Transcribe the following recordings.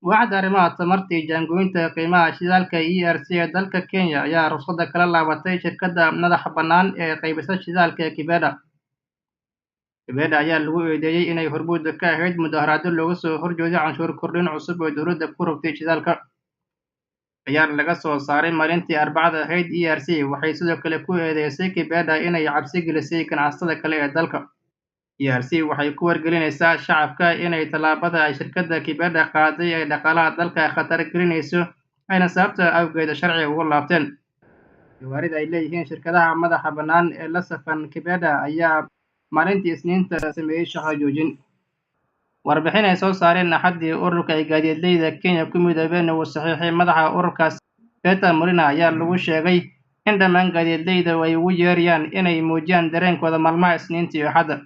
Waaxda arrimaha tamarta iyo jaangoynta qiimaha shidaalka ERC ee dalka Kenya ayaa rukhsada kala laabatay shirkadda madaxa bannaan ee qaybisa shidaalka ee Kibeda. Kibeda ayaa lagu eedeeyay inay hormuud ka ahayd mudaharaado looga soo horjeedo canshuur kordhin cusub oo dowladda ku rogtay shidaalka. Bayaan laga soo saaray maalintii Arbacada ahayd, ERC waxay sidoo kale ku eedeysay Kibeda inay cabsi gelisay ganacsatada kale ee dalka. ERC waxay ku wargelinaysaa shacabka inay tallaabada ay shirkadda Kibeda qaaday ay dhaqaalaha dalka khatar gelinayso, ayna sababta awgeed sharciga uga laabteen. Gawaarida ay leeyihiin shirkadaha madaxa bannaan ee la safan Kibeda ayaa maalintii Isniinta sameeyey shaqo joojin. Warbixin ay soo saareen Axaddii, ururka ay gaadiidleyda Kenya ku midoobeen uu saxiixay madaxa ururkaas Peter Murina ayaa lagu sheegay in dhammaan gaadiidleyda ay ugu yeerayaan inay muujiyaan dareenkooda maalmaha Isniinta iyo Axadda,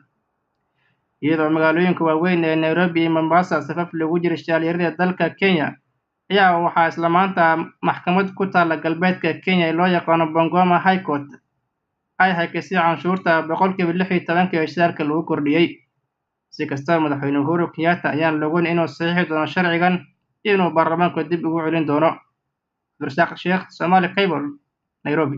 iyadoo magaalooyinka waaweyn ee Nairobi iyo Mombasa safaf lagu jiro shidaalyarida dalka Kenya. Ayaa waxaa isla maanta maxkamad ku taalla galbeedka Kenya ee loo yaqaano Bungoma High Court ay hakisay canshuurta 16% ee shidaalka lagu kordhiyey. Si kastaba, madaxweyne Uhuru Kenyatta ayaan la ogeyn inuu saxiixi doono sharcigan iyo inuu baarlamaanka dib ugu celin doono. Abdirasaaq Sheekh, Somali Cable, Nairobi.